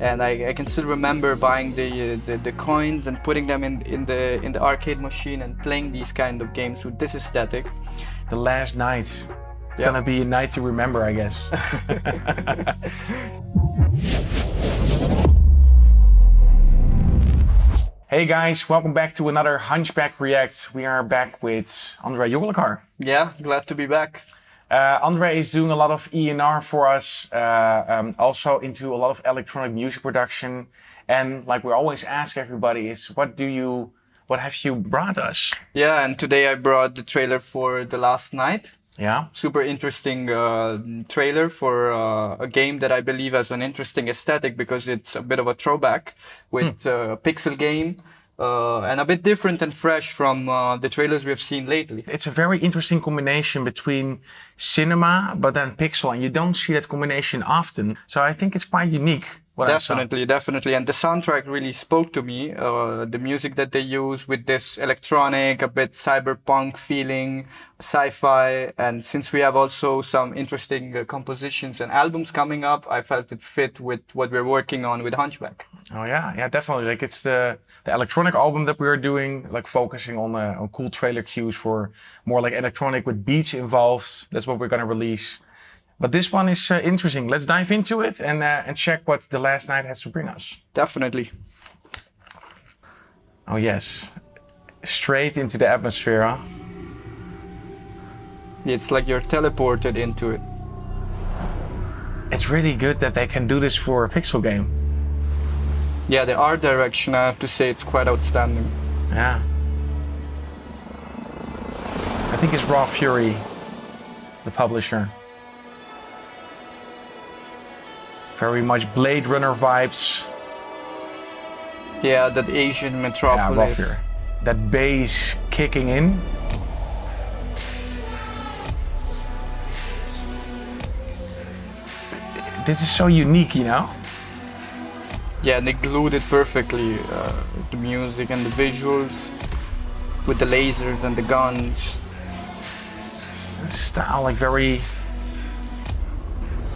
And I can still remember buying the coins and putting them in the arcade machine and playing these kind of games with this aesthetic. The last night. It's Yeah. gonna be a night to remember, I guess. Hey guys, welcome back to another Hunchback React. We are back with Andre Joglekar. Yeah, glad to be back. Andre is doing a lot of E&R for us, also into a lot of electronic music production. And like we always ask everybody is, what have you brought us? Yeah, and today I brought the trailer for The Last Night. Yeah. Super interesting trailer for a game that I believe has an interesting aesthetic because it's a bit of a throwback with a pixel game. And a bit different and fresh from the trailers we've seen lately. It's a very interesting combination between cinema but then pixel, and you don't see that combination often. So I think it's quite unique. Definitely. And the soundtrack really spoke to me. The music that they use with this electronic, a bit cyberpunk feeling, sci-fi. And since we have also some interesting compositions and albums coming up, I felt it fit with what we're working on with Hunchback. Oh yeah, definitely. Like it's the electronic album that we are doing, like focusing on cool trailer cues for more like electronic with beats involved. That's what we're gonna release. But this one is interesting. Let's dive into it and check what The Last Night has to bring us. Definitely. Oh yes, straight into the atmosphere, huh? It's like you're teleported into it. It's really good that they can do this for a pixel game. Yeah, the art direction, I have to say, it's quite outstanding. Yeah. I think it's Raw Fury, the publisher. Very much Blade Runner vibes. Yeah, that Asian metropolis. Yeah, Raw Fury. That bass kicking in. This is so unique, you know? Yeah, they glued it perfectly. The music and the visuals with the lasers and the guns. Style like very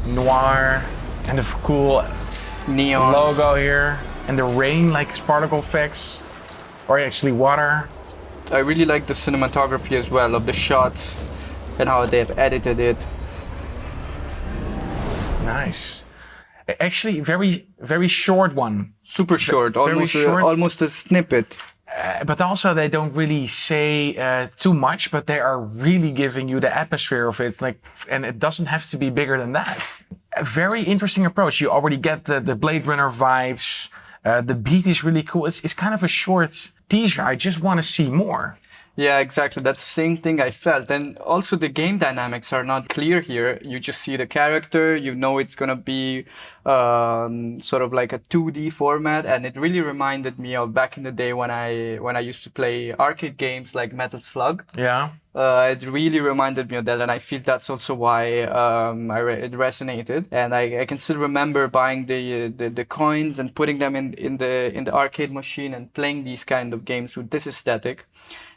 noir, and the cool Neons. logo here, and the rain like particle effects, or actually water. I really like the cinematography as well of the shots and how they have edited it. Nice. Actually, very short one. Super short, almost short. Almost a snippet. But also they don't really say too much, but they are really giving you the atmosphere of it. Like, and it doesn't have to be bigger than that. A very interesting approach. You already get the Blade Runner vibes. The beat is really cool. It's kind of a short teaser. I just want to see more. Yeah, exactly. That's the same thing I felt. And also the game dynamics are not clear here. You just see the character, you know it's gonna be sort of like a 2D format, and it really reminded me of back in the day when I used to play arcade games like Metal Slug. Yeah. It really reminded me of that, and I feel that's also why it resonated. And I can still remember buying the coins and putting them in the arcade machine and playing these kind of games with this aesthetic.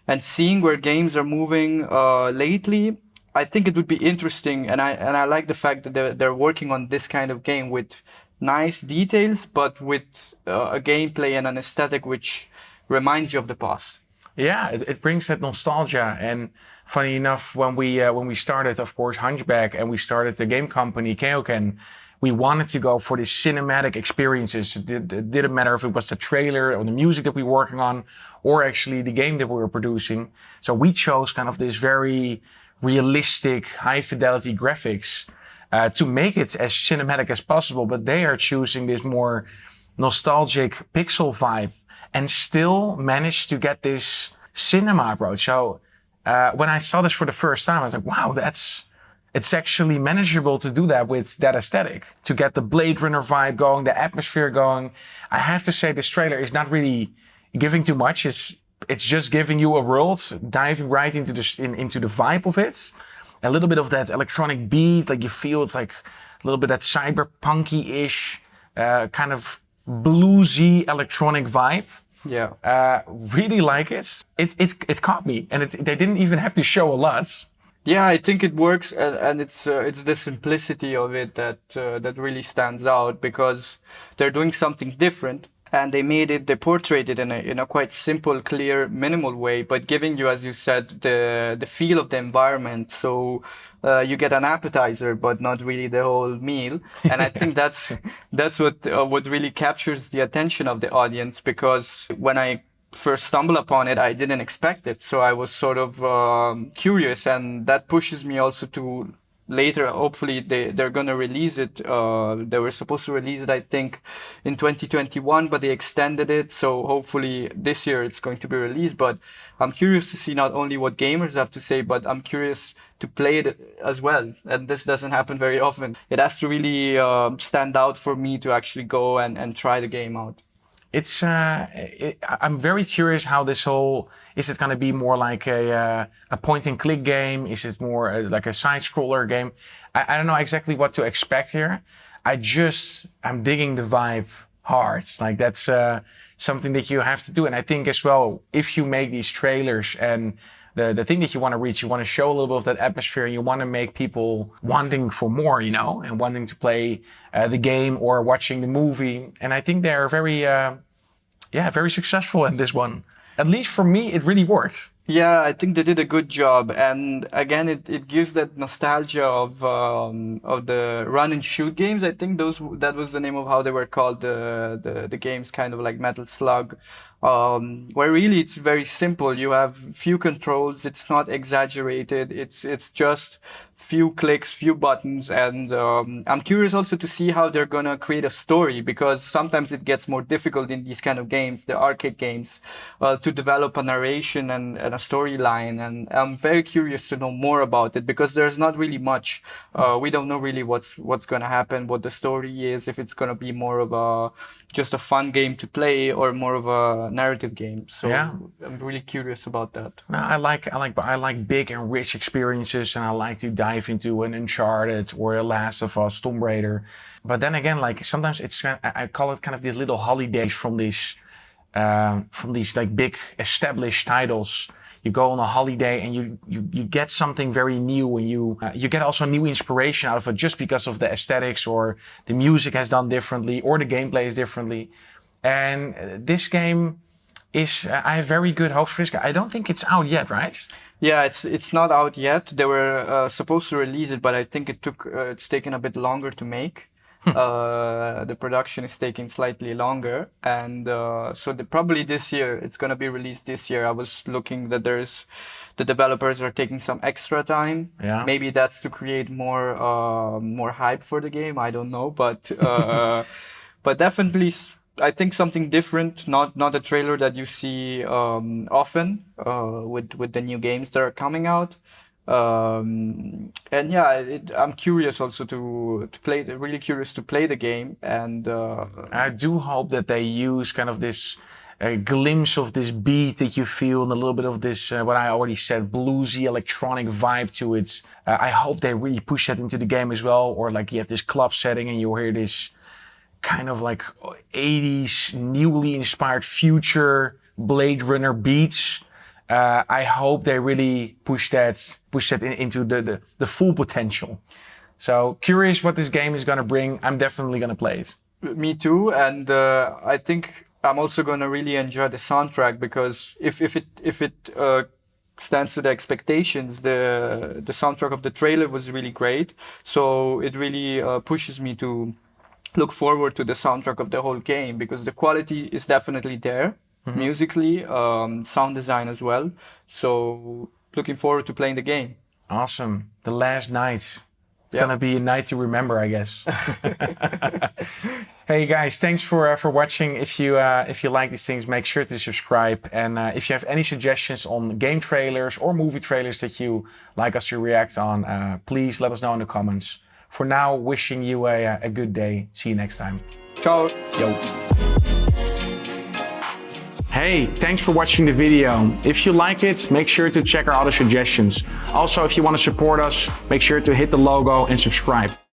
And seeing where games are moving lately, I think it would be interesting. And I like the fact that they're working on this kind of game with nice details, but with a gameplay and an aesthetic which reminds you of the past. Yeah, it brings that nostalgia. And funny enough, when we started, of course, Hunchback, and we started the game company Keoken, we wanted to go for these cinematic experiences. It didn't matter if it was the trailer or the music that we were working on, or actually the game that we were producing. So we chose kind of this very realistic, high fidelity graphics to make it as cinematic as possible. But they are choosing this more nostalgic pixel vibe and still managed to get this cinema approach. So when I saw this for the first time, I was like, wow, it's actually manageable to do that with that aesthetic, to get the Blade Runner vibe going, the atmosphere going. I have to say this trailer is not really giving too much. It's just giving you a world, diving right into the vibe of it. A little bit of that electronic beat, like you feel it's like a little bit that cyberpunky-ish, kind of bluesy electronic vibe. Yeah. Really like it. It caught me, and they didn't even have to show a lot. Yeah, I think it works, and it's the simplicity of it that really stands out because they're doing something different, and they portrayed it in a quite simple, clear, minimal way, but giving you, as you said, the feel of the environment. So you get an appetizer, but not really the whole meal. And I think that's what really captures the attention of the audience, because when I first stumble upon it, I didn't expect it. So I was sort of curious, and that pushes me also to later. Hopefully, they're gonna release it. They were supposed to release it, I think, in 2021, but they extended it. So hopefully this year it's going to be released. But I'm curious to see not only what gamers have to say, but I'm curious to play it as well. And this doesn't happen very often. It has to really stand out for me to actually go and try the game out. I'm very curious how this whole, is it going to be more like a point and click game? Is it more like a side scroller game? I don't know exactly what to expect here. I'm digging the vibe hard. Like that's something that you have to do. And I think as well, if you make these trailers and the thing that you want to reach, you want to show a little bit of that atmosphere, and you want to make people wanting for more, and wanting to play the game or watching the movie. And I think they're very successful in this one. At least for me, it really worked. Yeah, I think they did a good job, and again, it gives that nostalgia of the run and shoot games. I think that was the name of how they were called, the games, kind of like Metal Slug, where really it's very simple. You have few controls. It's not exaggerated. It's just few clicks, few buttons, and I'm curious also to see how they're gonna create a story, because sometimes it gets more difficult in these kind of games, the arcade games, to develop a narration and a storyline. And I'm very curious to know more about it, because there's not really much. We don't know really what's gonna happen, what the story is, if it's gonna be more of just a fun game to play or more of a narrative game. So Yeah. I'm really curious about that. No, I like big and rich experiences, and I like to dive into an Uncharted or a Last of Us, Tomb Raider. But then again, like sometimes I call it kind of these little holidays from these like big established titles. You go on a holiday and you get something very new, and you get also new inspiration out of it, just because of the aesthetics or the music has done differently or the gameplay is differently. And this game is, I have very good hopes for this guy. I don't think it's out yet, right? Yeah, it's not out yet. They were supposed to release it, but I think it's taken a bit longer to make. The production is taking slightly longer, and so probably this year it's gonna be released this year. I was looking that the developers are taking some extra time. Yeah. Maybe that's to create more hype for the game. I don't know, but but definitely. I think something different, not a trailer that you see often with the new games that are coming out. And yeah, I'm curious also to play. Really curious to play the game, and I do hope that they use kind of this glimpse of this beat that you feel, and a little bit of this what I already said, bluesy electronic vibe to it. I hope they really push that into the game as well, or like you have this club setting and you hear this kind of like 80s newly inspired future Blade Runner beats. I hope they really push that into the full potential. So curious what this game is going to bring. I'm definitely going to play it. Me too, and I think I'm also going to really enjoy the soundtrack, because if it stands to the expectations, the soundtrack of the trailer was really great. So it really pushes me to look forward to the soundtrack of the whole game, because the quality is definitely there, musically, sound design as well. So looking forward to playing the game. Awesome. The last night. It's Yeah. gonna be a night to remember, I guess. Hey guys, thanks for watching. If you like these things, make sure to subscribe. And if you have any suggestions on game trailers or movie trailers that you like us to react on, please let us know in the comments. For now, wishing you a good day. See you next time. Ciao. Yo. Hey, thanks for watching the video. If you like it, make sure to check our other suggestions. Also, if you want to support us, make sure to hit the logo and subscribe.